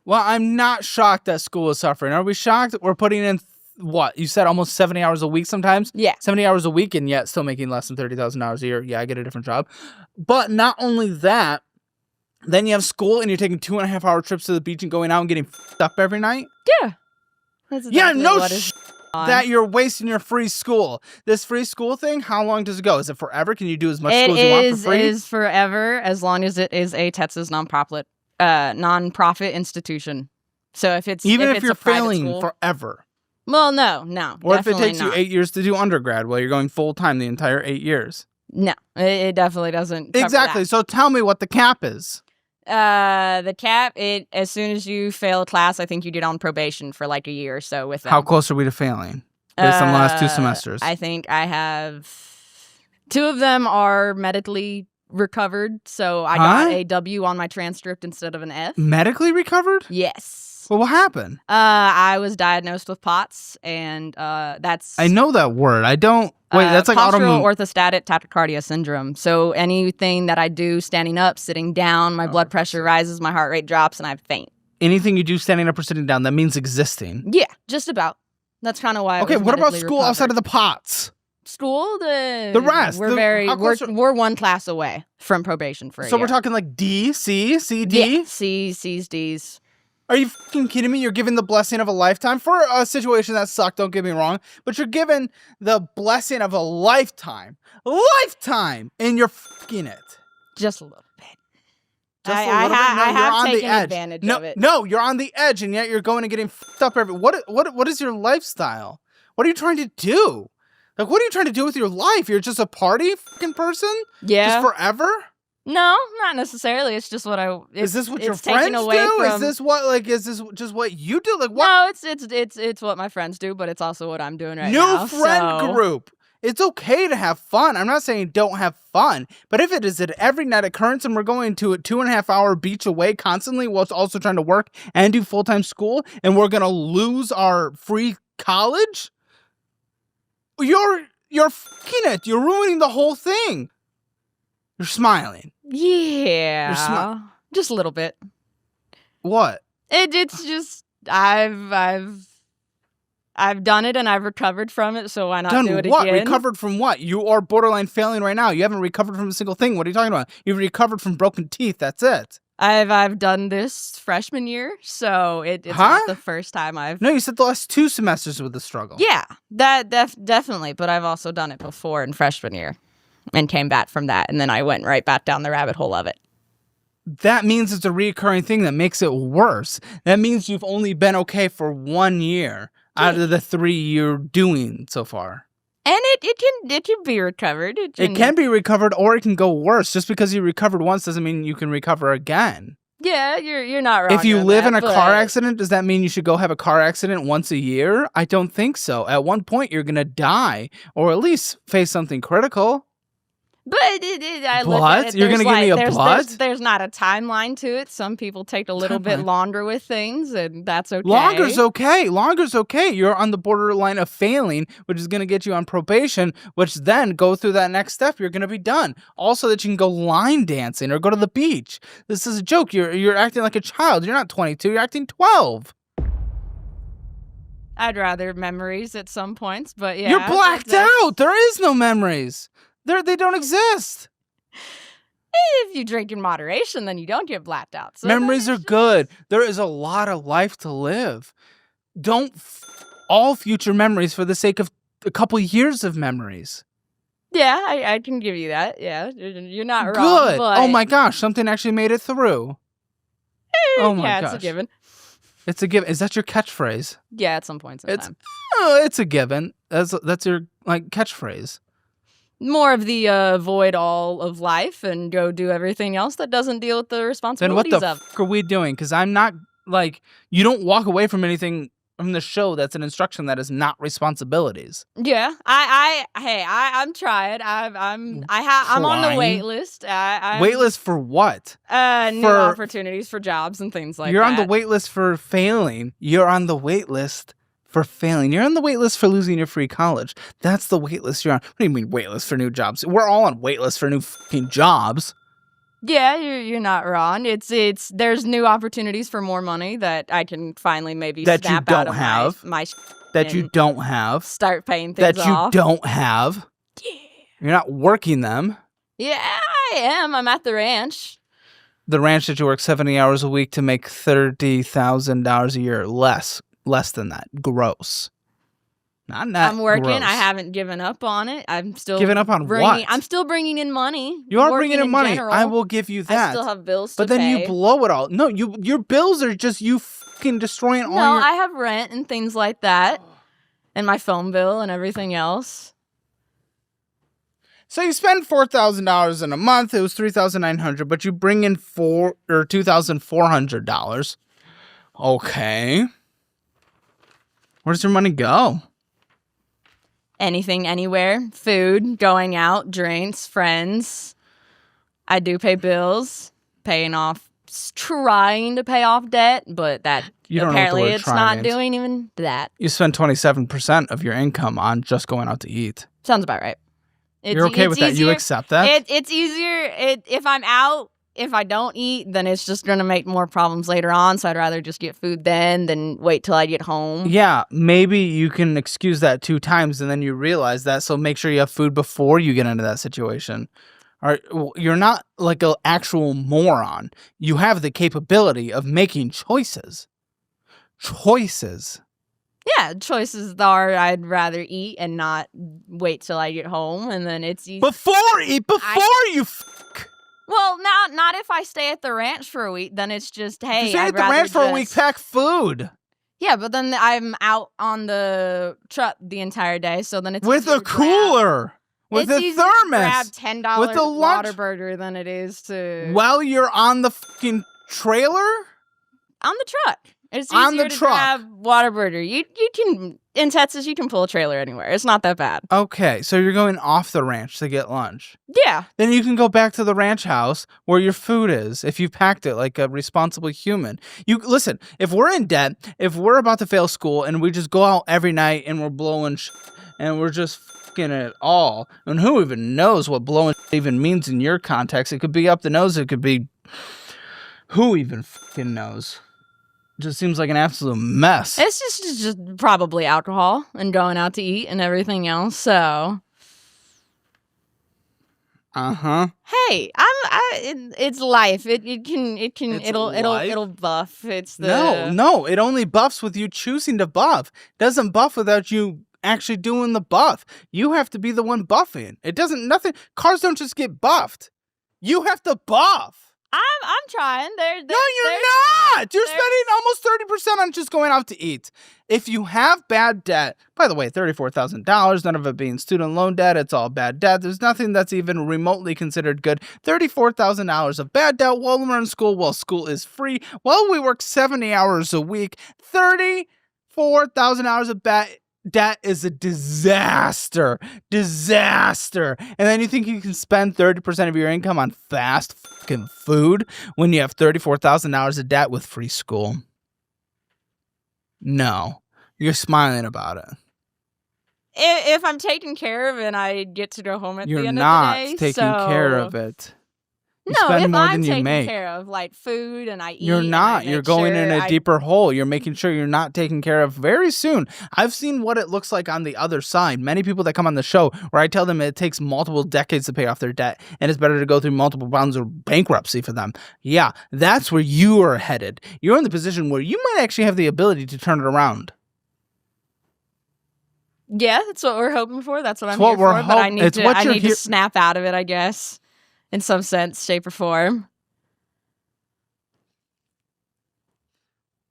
Well, I'm not shocked that school is suffering. Are we shocked? We're putting in, what? You said almost 70 hours a week sometimes? Yeah. 70 hours a week and yet still making less than $30,000 a year. Yeah, I get a different job. But not only that, then you have school and you're taking 2.5-hour trips to the beach and going out and getting f***ed up every night? Yeah. That's exactly that you're wasting your free school. This free school thing, how long does it go? Is it forever? Can you do as much school as you want for free? It is forever, as long as it is a Texas nonprofit institution. So if it's even if you're a private failing school, forever. Well, no. Or if it takes not. you 8 years to do undergrad while you're going full time the entire 8 years. No, it definitely doesn't. Cover Exactly. that. So tell me what the cap is. The cap, as soon as you fail a class, I think you get on probation for like a year or so with them. How close are we to failing? Based on the last 2 semesters. I think I have 2 of them are medically recovered, so I got a W on my transcript instead of an F. Medically recovered? Yes. Well, what happened? I was diagnosed with POTS, and that's... I know that word. I don't... Wait, that's like postural orthostatic tachycardia syndrome. So anything that I do standing up, sitting down, my blood pressure rises, my heart rate drops, and I faint. Anything you do standing up or sitting down, that means existing. Yeah, just about. That's kind of why. Okay, what about school outside of the POTS? School, the rest. We're 1 class away from probation for a year. So we're talking like D, C, D? Yeah, C's, D's. Are you fucking kidding me? You're given the blessing of a lifetime for a situation that sucked, don't get me wrong, but you're given the blessing of a lifetime. Lifetime! And you're fucking it. Just a little bit. Just a little bit? No, I you're have on taken the edge. advantage of it. No, you're on the edge, and yet you're going and getting fucked up every... What is your lifestyle? What are you trying to do? Like, what are you trying to do with your life? You're just a party fucking person? Yeah. Just forever? No, not necessarily. It's just what I. Is this what your friends do? Is this just what you do? Like what? No, it's what my friends do, but it's also what I'm doing right now. New friend group. It's okay to have fun. I'm not saying don't have fun, but if it is an every night occurrence and we're going to a 2.5-hour beach away constantly while it's also trying to work and do full-time school, and we're gonna lose our free college, you're fucking it. You're ruining the whole thing. You're smiling. Yeah. Just a little bit. What? It's just I've done it and I've recovered from it, so why not do it what? again? Recovered from what? You are borderline failing right now. You haven't recovered from a single thing. What are you talking about? You've recovered from broken teeth. That's it. I've done this freshman year, so it's not the first time I've... No, you said the last 2 semesters with the struggle. Yeah, that definitely, but I've also done it before in freshman year and came back from that, and then I went right back down the rabbit hole of it. That means it's a reoccurring thing that makes it worse. That means you've only been okay for 1 year out of the 3 you're doing so far. And it can be recovered. It can be recovered, or it can go worse. Just because you recovered once doesn't mean you can recover again. Yeah, you're not wrong. If you live in a car accident, does that mean you should go have a car accident once a year? I don't think so. At one point, you're going to die, or at least face something critical. But I look blood? at it, You're going to give me a blood? There's not a timeline to it. Some people take a little bit longer with things, and that's okay. Longer's okay. Longer's okay. You're on the borderline of failing, which is going to get you on probation, which then go through that next step. You're going to be done. Also, that you can go line dancing or go to the beach. This is a joke. You're acting like a child. You're not 22. You're acting 12. I'd rather memories at some points, but yeah. You're blacked out. There is no memories. They don't exist. If you drink in moderation, then you don't get blacked out. So memories are good. There is a lot of life to live. Don't all future memories for the sake of a couple years of memories. Yeah, I can give you that. Yeah, you're not wrong. Good. But... Oh my gosh, something actually made it through. Oh my gosh. Yeah, it's a given. It's a given. Is that your catchphrase? Yeah, at some points in time. It's a given. That's your catchphrase. More of the avoid all of life and go do everything else that doesn't deal with the responsibilities of. Then what the fuck are we doing? Because I'm not, you don't walk away from anything from the show that's an instruction that is not responsibilities. Yeah. I'm trying. I'm on the wait list. Wait list for what? New opportunities for jobs and things like that. You're on the wait list for failing. You're on the wait list for failing. You're on the wait list for losing your free college. That's the wait list you're on. What do you mean wait list for new jobs? We're all on wait list for new fucking jobs. Yeah, you're not wrong. It's there's new opportunities for more money that I can finally maybe That you snap out don't of have. my That you and don't have. start paying things That you off. don't have. Yeah. You're not working them. Yeah, I am. I'm at the ranch. The ranch that you work 70 hours a week to make $30,000 a year. Less than that. Gross. Not net. I'm working. Gross. I haven't given up on it. I'm still Given up on what? I'm still bringing in money. You are Working bringing in money. general. I will give you that. I still have bills but to then pay. you blow it all. No, your bills are just you fucking destroying all No, your... I have rent and things like that. And my phone bill and everything else. So you spend $4,000 in a month. It was $3,900, but you bring in $2,400. Okay. Where does your money go? Anything, anywhere. Food, going out, drinks, friends. I do pay bills, trying to pay off debt, but that apparently it's not doing even that. You spend 27% of your income on just going out to eat. Sounds about right. You're okay with that? You accept that? It's easier. If I'm out, if I don't eat, then it's just going to make more problems later on. So I'd rather just get food then than wait till I get home. Yeah, maybe you can excuse that 2 times and then you realize that. So make sure you have food before you get into that situation. All right, you're not like an actual moron. You have the capability of making choices. Choices. Yeah, choices are I'd rather eat and not wait till I get home, and then it's easy. Before you fuck. Well, not if I stay at the ranch for a week. Then it's just, hey, If you stay I'd at the rather ranch for a week, just- pack food. Yeah, but then I'm out on the truck the entire day, so then it's With easier a to grab- cooler. With it's a easier to grab thermos. $10 With a lunch- Whataburger than it is to While you're on the fucking trailer? on the truck. It's easier On the to truck. grab Whataburger. You can in Texas you can pull a trailer anywhere. It's not that bad. Okay, so you're going off the ranch to get lunch. Yeah. Then you can go back to the ranch house where your food is if you packed it like a responsible human. You listen, if we're in debt, if we're about to fail school and we just go out every night and we're blowing and we're just fucking it all, and who even knows what blowing even means in your context? It could be up the nose, it could be who even fucking knows? Just seems like an absolute mess. It's just probably alcohol and going out to eat and everything else. So, hey, it's life. It'll buff. It's the No. It only buffs with you choosing to buff. Doesn't buff without you actually doing the buff. You have to be the one buffing. It doesn't. Nothing. Cars don't just get buffed. You have to buff. I'm trying. No, you're not. You're spending almost 30% on just going out to eat. If you have bad debt, by the way, $34,000, none of it being student loan debt, it's all bad debt. There's nothing that's even remotely considered good. $34,000 of bad debt while we're in school, while school is free, while we work 70 hours a week. $34,000 of debt is a disaster. And then you think you can spend 30% of your income on fast fucking food when you have $34,000 of debt with free school? No. You're smiling about it. If I'm taken care of and I get to go home at the end of the day. You're not taking care of it. You no, spend if more I'm than you taking make. care of like food and I eat. You're not. You're going in a deeper hole. You're making sure you're not taken care of very soon. I've seen what it looks like on the other side. Many people that come on the show where I tell them it takes multiple decades to pay off their debt and it's better to go through multiple rounds of bankruptcy for them. Yeah, that's where you are headed. You're in the position where you might actually have the ability to turn it around. Yeah, that's what we're hoping for. That's what I'm what here we're for. But I need to to snap out of it, I guess, in some sense, shape, or form.